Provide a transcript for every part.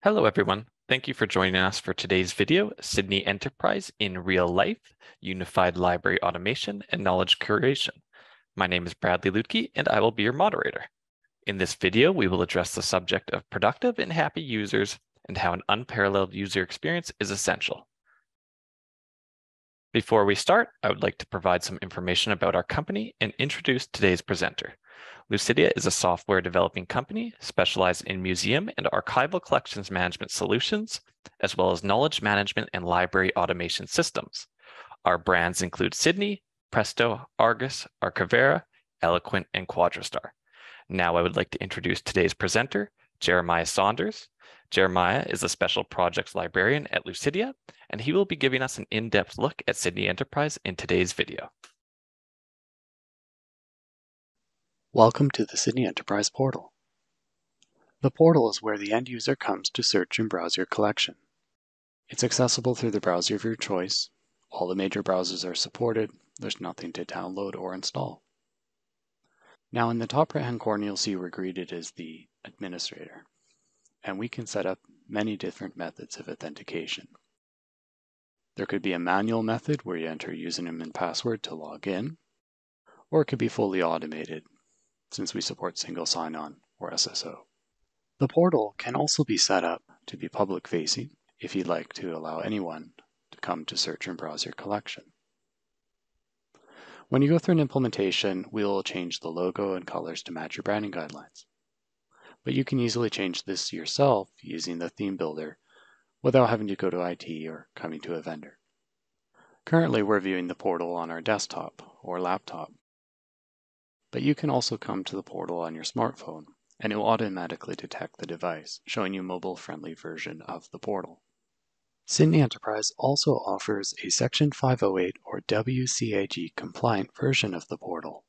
Hello, everyone. Thank you for joining us for today's video, SydneyEnterprise in Real Life, Unified Library Automation and Knowledge Curation. My name is Bradley Lutke, and I will be your moderator. In this video, we will address the subject of productive and happy users and how an unparalleled user experience is essential. Before we start, I would like to provide some information about our company and introduce today's presenter. Lucidea is a software developing company specialized in museum and archival collections management solutions, as well as knowledge management and library automation systems. Our brands include Sydney, Presto, Argus, Archivera, Eloquent, and Quadrastar. Now I would like to introduce today's presenter, Jeremiah Saunders. Jeremiah is a special projects librarian at Lucidea, and he will be giving us an in-depth look at SydneyEnterprise in today's video. Welcome to the SydneyEnterprise portal. The portal is where the end user comes to search and browse your collection. It's accessible through the browser of your choice. All the major browsers are supported. There's nothing to download or install. Now in the top right-hand corner, you'll see we're greeted as the administrator, and we can set up many different methods of authentication. There could be a manual method where you enter your username and password to log in, or it could be fully automated, since we support single sign-on or SSO. The portal can also be set up to be public-facing if you'd like to allow anyone to come to search and browse your collection. When you go through an implementation, we will change the logo and colors to match your branding guidelines. But you can easily change this yourself using the theme builder without having to go to IT or coming to a vendor. Currently, we're viewing the portal on our desktop or laptop. But you can also come to the portal on your smartphone, and it will automatically detect the device, showing you a mobile-friendly version of the portal. SydneyEnterprise also offers a Section 508 or WCAG compliant version of the portal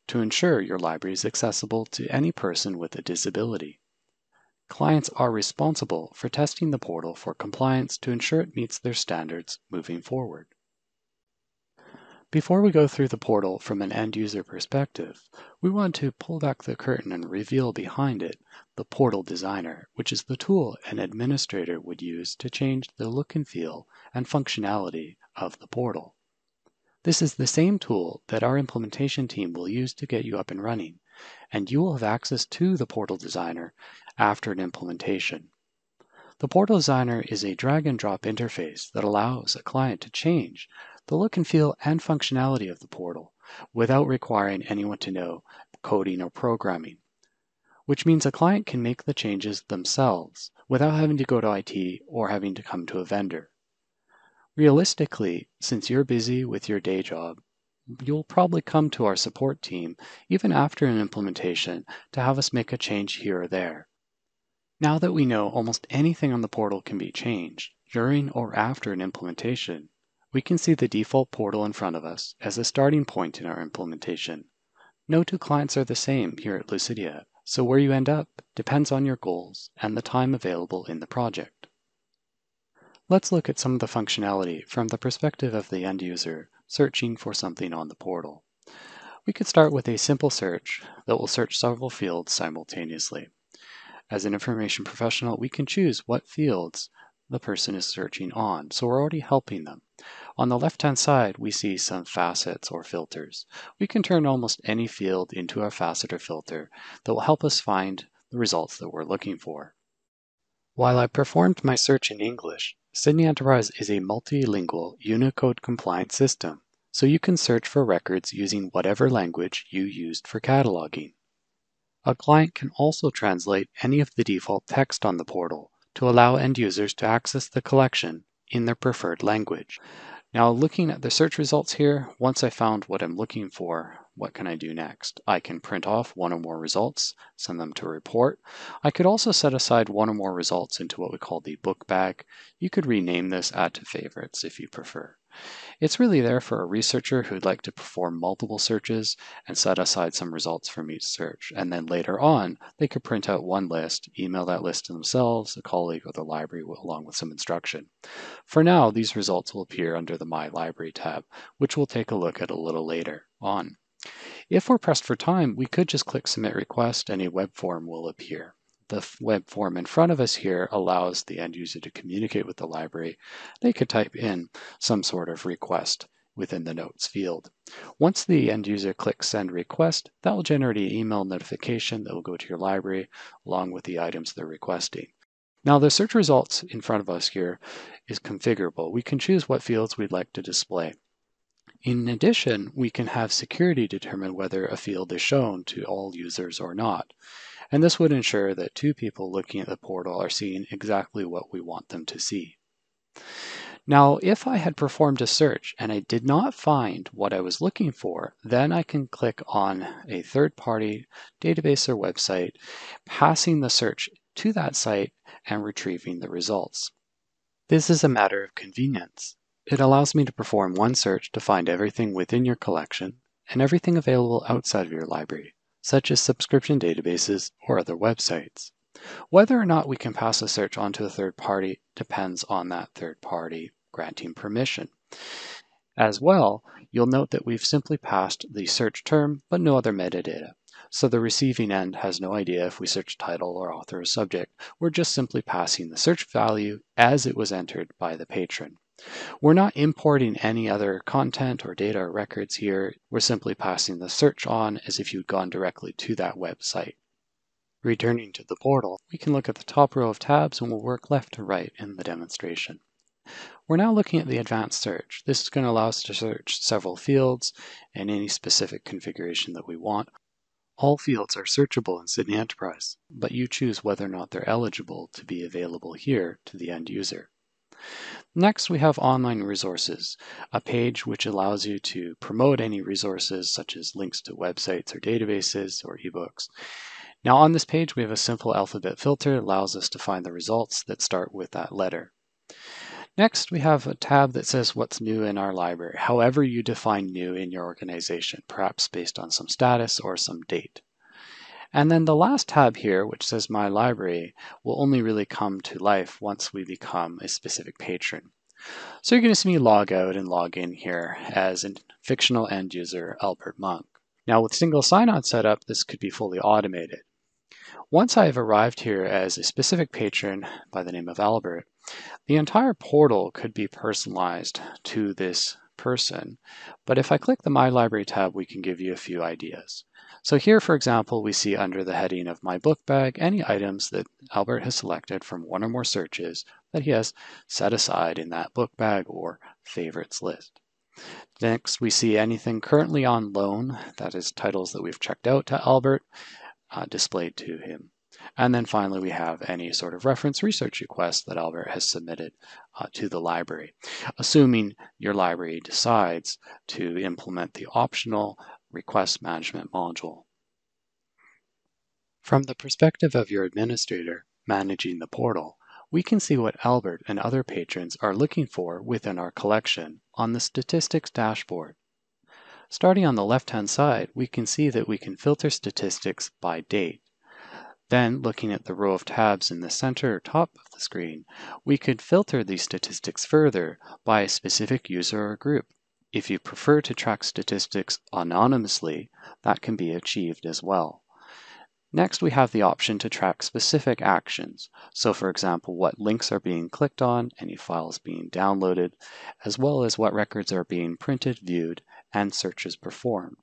to ensure your library is accessible to any person with a disability. Clients are responsible for testing the portal for compliance to ensure it meets their standards moving forward. Before we go through the portal from an end-user perspective, we want to pull back the curtain and reveal behind it the Portal Designer, which is the tool an administrator would use to change the look and feel and functionality of the portal. This is the same tool that our implementation team will use to get you up and running, and you will have access to the Portal Designer after an implementation. The Portal Designer is a drag-and-drop interface that allows a client to change the look and feel and functionality of the portal without requiring anyone to know coding or programming, which means a client can make the changes themselves without having to go to IT or having to come to a vendor. Realistically, since you're busy with your day job, you'll probably come to our support team even after an implementation to have us make a change here or there. Now that we know almost anything on the portal can be changed during or after an implementation, we can see the default portal in front of us as a starting point in our implementation. No two clients are the same here at Lucidea, so where you end up depends on your goals and the time available in the project. Let's look at some of the functionality from the perspective of the end user searching for something on the portal. We could start with a simple search that will search several fields simultaneously. As an information professional, we can choose what fields the person is searching on, so we're already helping them. On the left-hand side, we see some facets or filters. We can turn almost any field into a facet or filter that will help us find the results that we're looking for. While I performed my search in English, SydneyEnterprise is a multilingual Unicode-compliant system, so you can search for records using whatever language you used for cataloging. A client can also translate any of the default text on the portal to allow end users to access the collection in their preferred language. Now, looking at the search results here, once I found what I'm looking for, what can I do next? I can print off one or more results, send them to a report. I could also set aside one or more results into what we call the book bag. You could rename this, add to favorites if you prefer. It's really there for a researcher who'd like to perform multiple searches and set aside some results from each search. And then later on, they could print out one list, email that list to themselves, a colleague, or the library along with some instruction. For now, these results will appear under the My Library tab, which we'll take a look at a little later on. If we're pressed for time, we could just click Submit Request and a web form will appear. The web form in front of us here allows the end user to communicate with the library. They could type in some sort of request within the notes field. Once the end user clicks send request, that will generate an email notification that will go to your library along with the items they're requesting. Now the search results in front of us here is configurable. We can choose what fields we'd like to display. In addition, we can have security determine whether a field is shown to all users or not. And this would ensure that two people looking at the portal are seeing exactly what we want them to see. Now, if I had performed a search and I did not find what I was looking for, then I can click on a third-party database or website, passing the search to that site and retrieving the results. This is a matter of convenience. It allows me to perform one search to find everything within your collection and everything available outside of your library, such as subscription databases or other websites. Whether or not we can pass a search onto a third party depends on that third party granting permission. As well, you'll note that we've simply passed the search term, but no other metadata. So the receiving end has no idea if we search title or author or subject. We're just simply passing the search value as it was entered by the patron. We're not importing any other content or data or records here. We're simply passing the search on as if you'd gone directly to that website. Returning to the portal, we can look at the top row of tabs and we'll work left to right in the demonstration. We're now looking at the advanced search. This is going to allow us to search several fields and any specific configuration that we want. All fields are searchable in SydneyEnterprise, but you choose whether or not they're eligible to be available here to the end user. Next, we have online resources, a page which allows you to promote any resources such as links to websites or databases or ebooks. Now on this page, we have a simple alphabet filter that allows us to find the results that start with that letter. Next, we have a tab that says what's new in our library, however you define new in your organization, perhaps based on some status or some date. And then the last tab here, which says My Library, will only really come to life once we become a specific patron. So you're going to see me log out and log in here as a fictional end user, Albert Monk. Now with single sign-on setup, this could be fully automated. Once I have arrived here as a specific patron by the name of Albert, the entire portal could be personalized to this person. But if I click the My Library tab, we can give you a few ideas. So here, for example, we see under the heading of My Book Bag any items that Albert has selected from one or more searches that he has set aside in that book bag or favorites list. Next, we see anything currently on loan, that is titles that we've checked out to Albert, displayed to him. And then finally, we have any sort of reference research requests that Albert has submitted to the library, assuming your library decides to implement the optional request management module. From the perspective of your administrator managing the portal, we can see what Albert and other patrons are looking for within our collection on the statistics dashboard. Starting on the left-hand side, we can see that we can filter statistics by date. Then, looking at the row of tabs in the center or top of the screen, we could filter these statistics further by a specific user or group. If you prefer to track statistics anonymously, that can be achieved as well. Next, we have the option to track specific actions. So for example, what links are being clicked on, any files being downloaded, as well as what records are being printed, viewed, and searches performed.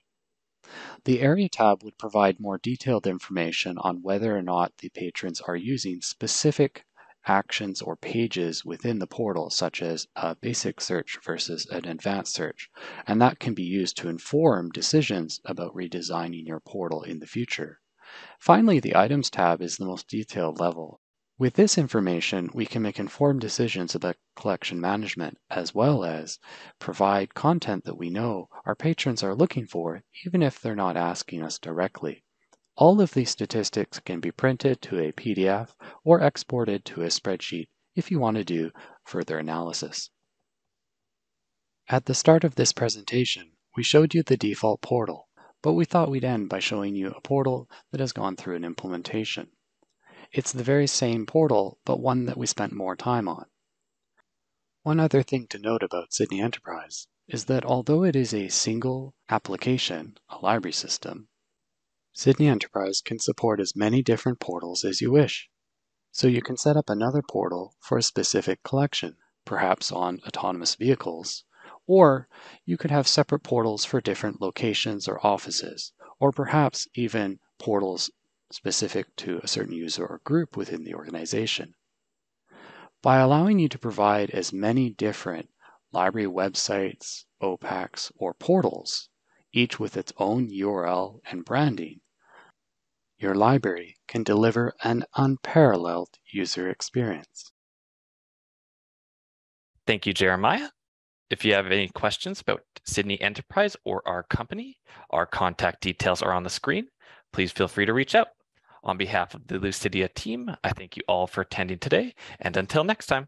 The Area tab would provide more detailed information on whether or not the patrons are using specific actions or pages within the portal, such as a basic search versus an advanced search, and that can be used to inform decisions about redesigning your portal in the future. Finally, the Items tab is the most detailed level. With this information, we can make informed decisions about collection management, as well as provide content that we know our patrons are looking for, even if they're not asking us directly. All of these statistics can be printed to a PDF or exported to a spreadsheet if you want to do further analysis. At the start of this presentation, we showed you the default portal, but we thought we'd end by showing you a portal that has gone through an implementation. It's the very same portal, but one that we spent more time on. One other thing to note about SydneyEnterprise is that although it is a single application, a library system, SydneyEnterprise can support as many different portals as you wish. So you can set up another portal for a specific collection, perhaps on autonomous vehicles, or you could have separate portals for different locations or offices, or perhaps even portals specific to a certain user or group within the organization. By allowing you to provide as many different library websites, OPACs, or portals, each with its own URL and branding, your library can deliver an unparalleled user experience. Thank you, Jeremiah. If you have any questions about SydneyEnterprise or our company, our contact details are on the screen. Please feel free to reach out. On behalf of the Lucidea team, I thank you all for attending today, and until next time.